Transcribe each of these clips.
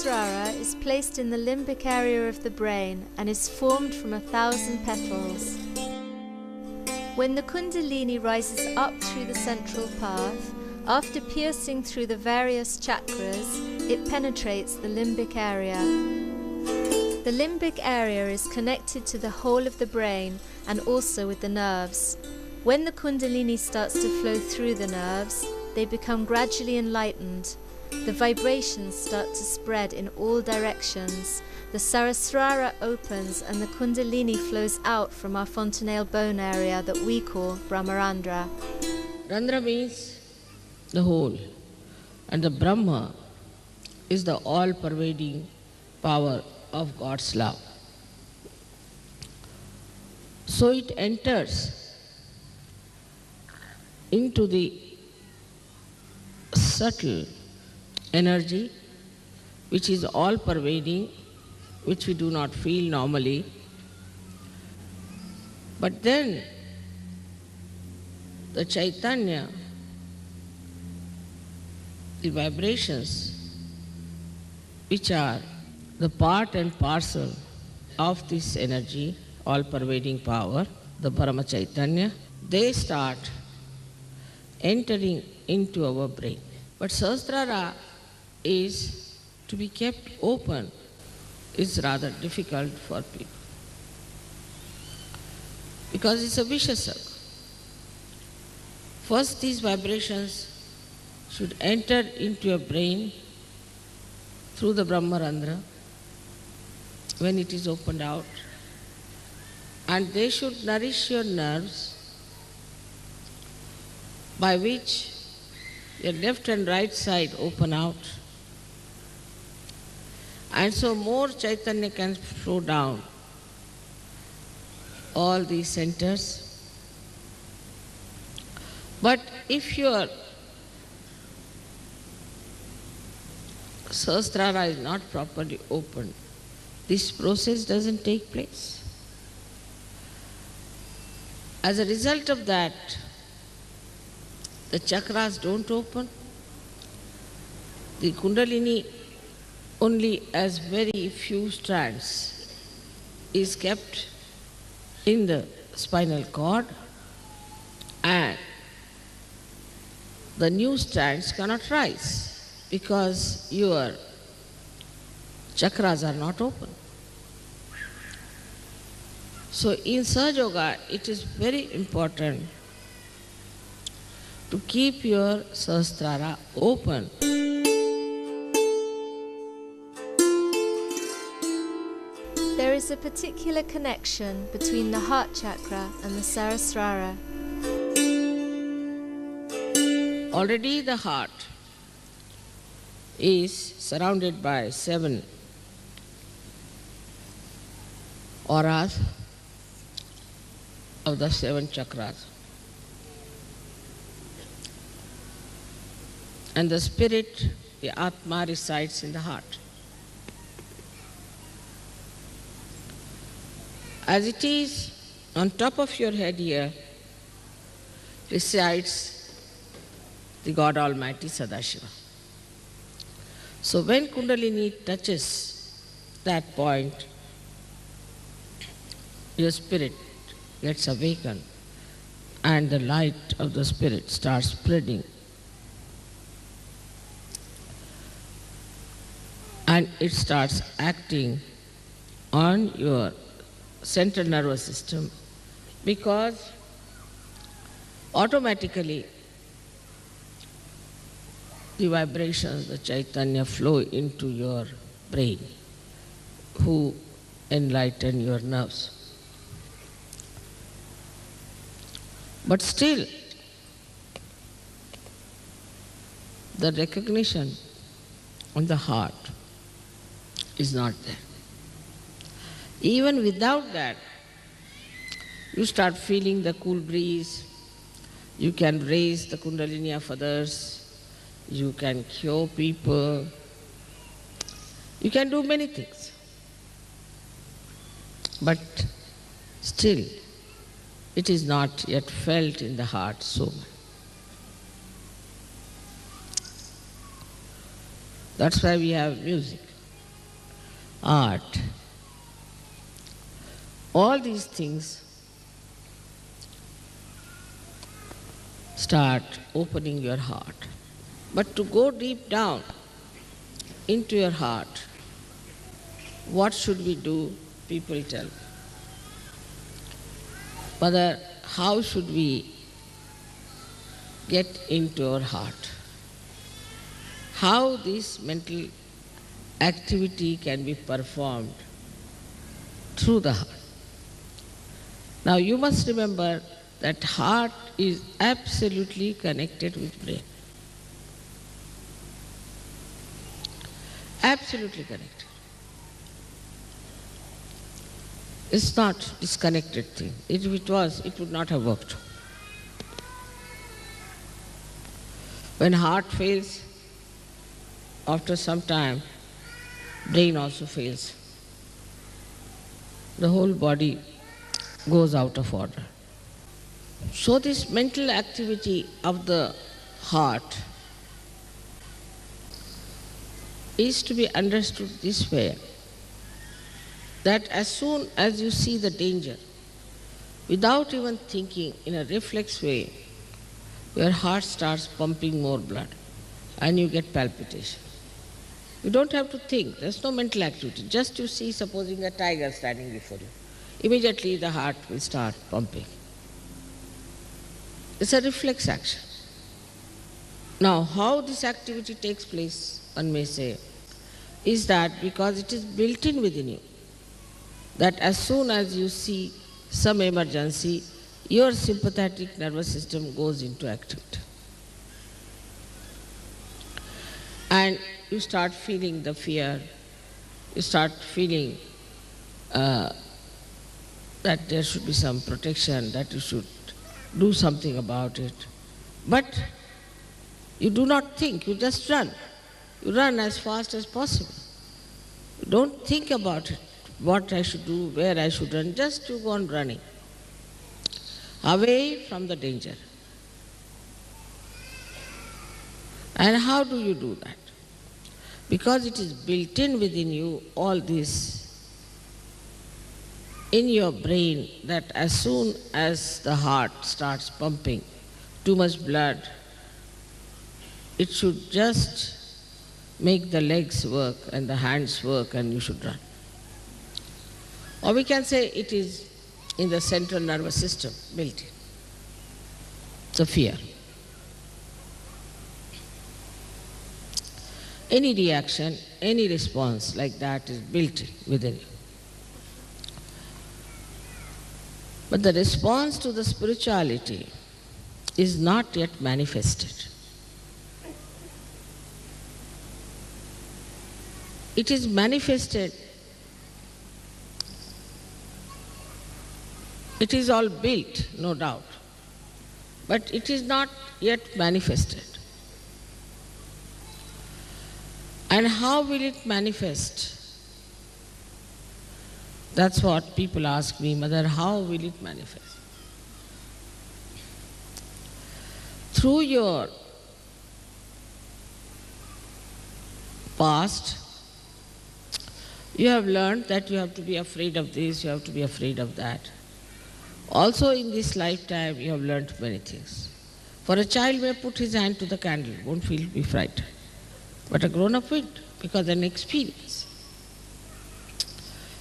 Sahasrara is placed in the limbic area of the brain and is formed from 1,000 petals. When the Kundalini rises up through the central path, after piercing through the various chakras, it penetrates the limbic area. The limbic area is connected to the whole of the brain and also with the nerves. When the Kundalini starts to flow through the nerves, they become gradually enlightened. The vibrations start to spread in all directions. The Sahasrara opens and the Kundalini flows out from our fontanelle bone area that we call Brahmarandhra. Randhra means the whole, and the Brahma is the all-pervading power of God's love. So it enters into the subtle energy which is all-pervading, which we do not feel normally. But then the Chaitanya, the vibrations which are the part and parcel of this energy, all-pervading power, the Parama Chaitanya, they start entering into our brain. But Sahasrara is to be kept open is rather difficult for people, because it's a vicious circle. First, these vibrations should enter into your brain through the Brahmarandhra when it is opened out, and they should nourish your nerves, by which your left and right side open out, and so more Chaitanya can flow down all these centers. But if your Sahasrara is not properly opened, this process doesn't take place. As a result of that, the chakras don't open. The Kundalini, only as very few strands, is kept in the spinal cord, and the new strands cannot rise because your chakras are not open. So in Sahaja Yoga, it is very important to keep your Sahasrara open. There is a particular connection between the heart chakra and the Sahasrara. Already the heart is surrounded by 7 auras of the 7 chakras. And the spirit, the Atma, resides in the heart. As it is on top of your head here, resides the God Almighty Sadashiva. So when Kundalini touches that point, your spirit gets awakened and the light of the spirit starts spreading. And it starts acting on your central nervous system, because automatically the vibrations, the Chaitanya flow into your brain, who enlighten your nerves. But still, the recognition on the heart is not there. Even without that, you start feeling the cool breeze, you can raise the Kundalini of others, you can cure people, you can do many things. But still, it is not yet felt in the heart so much. That's why we have music. art. All these things start opening your heart. But to go deep down into your heart, what should we do? People tell. Mother, how should we get into our heart? How this mental activity can be performed through the heart? Now you must remember that heart is absolutely connected with brain. Absolutely connected. It's not disconnected thing. If it was, it would not have worked. When heart fails, after some time, brain also fails. The whole body goes out of order. So this mental activity of the heart is to be understood this way, that as soon as you see the danger, without even thinking, in a reflex way, your heart starts pumping more blood and you get palpitation. You don't have to think, there's no mental activity. Just you see, supposing a tiger standing before you, immediately the heart will start pumping. It's a reflex action. Now, how this activity takes place, one may say, is that because it is built in within you, that as soon as you see some emergency, your sympathetic nervous system goes into activity. And you start feeling the fear, you start feeling that there should be some protection, that you should do something about it. But you do not think, you just run. You run as fast as possible. You don't think about it, what I should do, where I should run, just you go on running, away from the danger. And how do you do that? Because it is built in within you, all this, in your brain, that as soon as the heart starts pumping too much blood, it should just make the legs work and the hands work and you should run. Or we can say it is in the central nervous system built in, the fear. Any reaction, any response like that is built in within you. But the response to the spirituality is not yet manifested. It is manifested. It is all built, no doubt, but it is not yet manifested. And how will it manifest? That's what people ask me, Mother, how will it manifest? Through your past, you have learned that you have to be afraid of this, you have to be afraid of that. Also in this lifetime, you have learned many things. For a child may put his hand to the candle, won't be frightened. But a grown-up will, because an experience.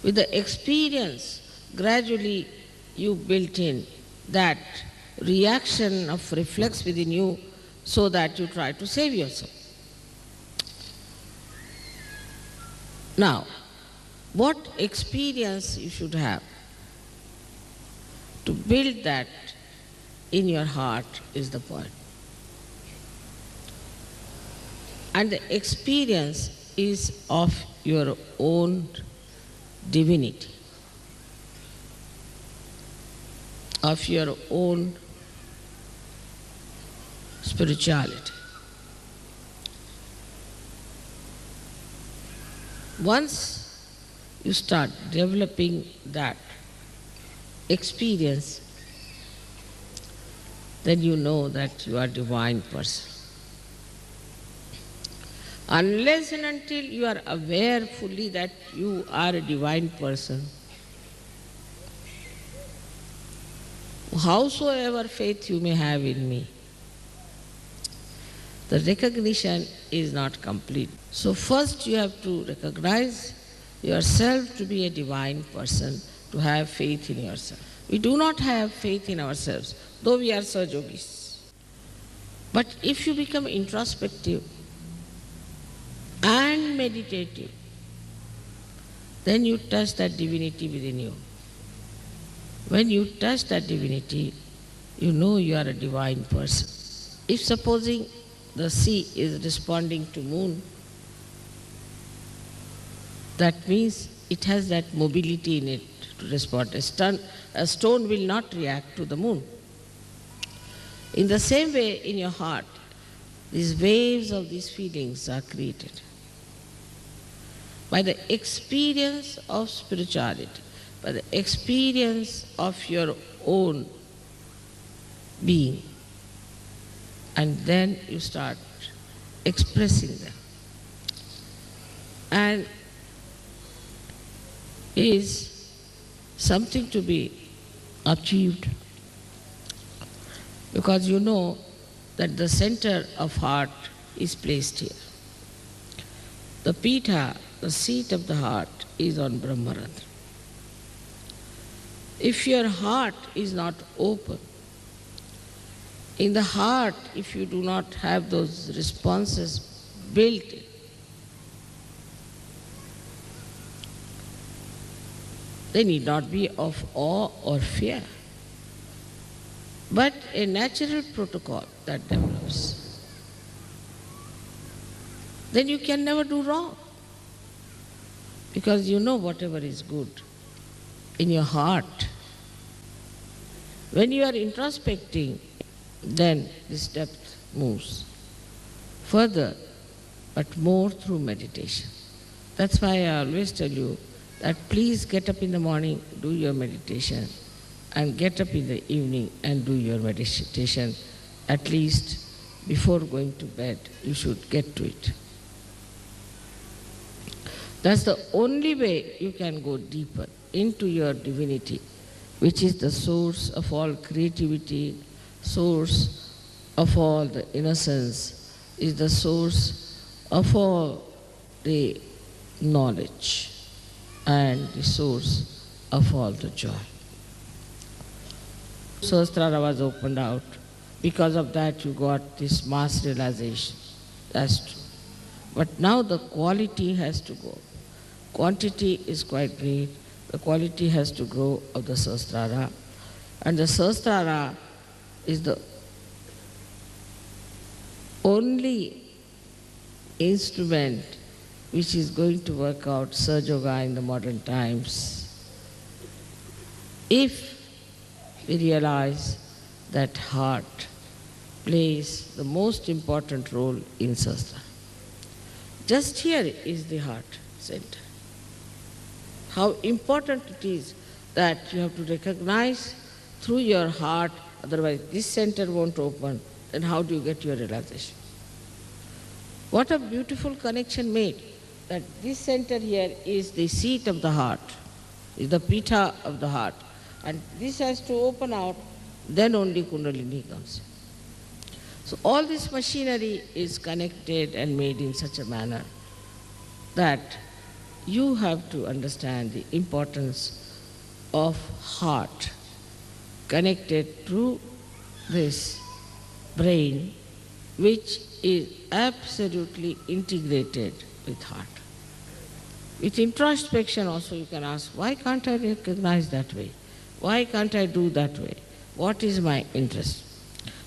With the experience, gradually you built in that reaction of reflex within you so that you try to save yourself. Now, what experience you should have to build that in your heart is the point. And the experience is of your own divinity, of your own spirituality. Once you start developing that experience, then you know that you are a divine person. Unless and until you are aware fully that you are a divine person, howsoever faith you may have in me, the recognition is not complete. So first you have to recognize yourself to be a divine person, to have faith in yourself. We do not have faith in ourselves, though we are Sahajogis. But if you become introspective and meditative, then you touch that divinity within you. When you touch that divinity, you know you are a divine person. If supposing the sea is responding to moon, that means it has that mobility in it to respond. A stone will not react to the moon. In the same way, in your heart, these waves of these feelings are created by the experience of spirituality, by the experience of your own being. And then you start expressing them. And is something to be achieved, because you know that the center of heart is placed here. The Pitha, the seat of the heart, is on Brahmarandra. If your heart is not open, in the heart, if you do not have those responses built in, they need not be of awe or fear, but a natural protocol that develops. Then you can never do wrong, because you know whatever is good in your heart. When you are introspecting, then this depth moves further, but more through meditation. That's why I always tell you that please get up in the morning, do your meditation, and get up in the evening and do your meditation. At least before going to bed, you should get to it. That's the only way you can go deeper into your divinity, which is the source of all creativity, source of all the innocence, is the source of all the knowledge and the source of all the joy. Sahasrara was opened out. Because of that you got this mass realization. That's true. But now the quality has to go. Quantity is quite great. The quality has to grow of the Sahasrara. And the Sahasrara is the only instrument which is going to work out Sahaja Yoga in the modern times. If we realize that heart plays the most important role in Sahasrara. Just here is the heart center. How important it is that you have to recognize through your heart, otherwise this center won't open, then how do you get your realization? What a beautiful connection made, that this center here is the seat of the heart, is the Pitha of the heart, and this has to open out, then only Kundalini comes. So all this machinery is connected and made in such a manner that you have to understand the importance of heart connected through this brain, which is absolutely integrated with heart. With introspection also you can ask, why can't I recognize that way? Why can't I do that way? What is my interest?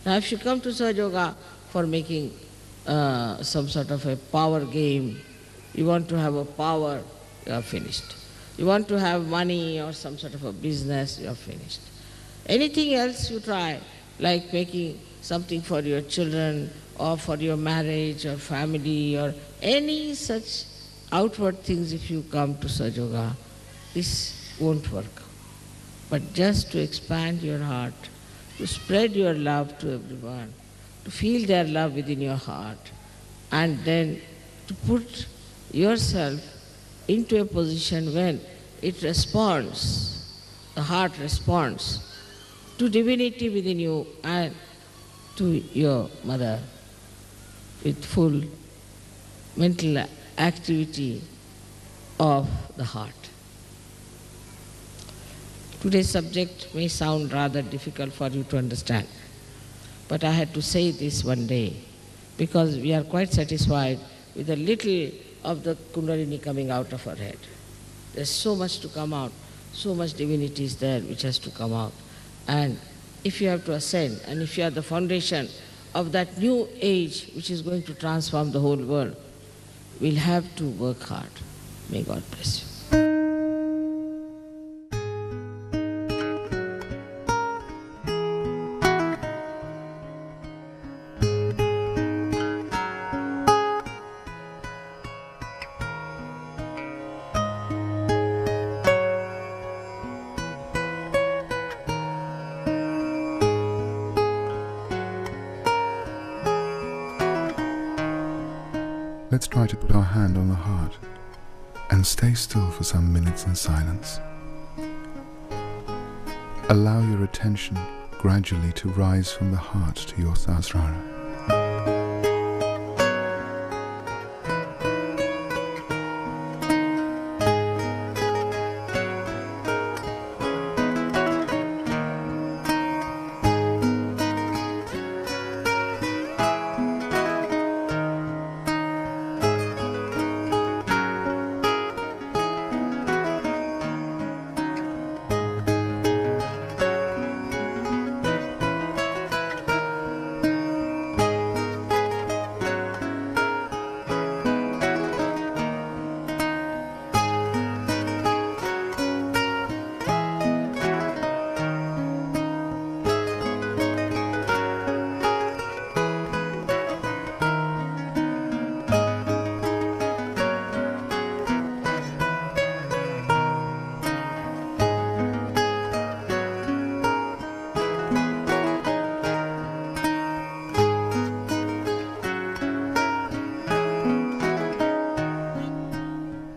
Now if you come to Sahaja Yoga for making some sort of a power game, you want to have a power, you are finished. You want to have money or some sort of a business, you are finished. Anything else you try, like making something for your children or for your marriage or family or any such outward things, if you come to Sahaja Yoga, this won't work. But just to expand your heart, to spread your love to everyone, to feel their love within your heart, and then to put yourself into a position when it responds, the heart responds to divinity within you and to your mother with full mental activity of the heart. Today's subject may sound rather difficult for you to understand, but I had to say this one day because we are quite satisfied with a little of the Kundalini coming out of our head. There's so much to come out, so much divinity is there which has to come out. And if you have to ascend, and if you are the foundation of that new age which is going to transform the whole world, we'll have to work hard. May God bless you. Let's try to put our hand on the heart and stay still for some minutes in silence. Allow your attention gradually to rise from the heart to your Sahasrara.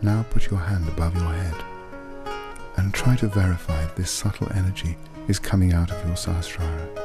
Now put your hand above your head and try to verify if this subtle energy is coming out of your Sahasrara.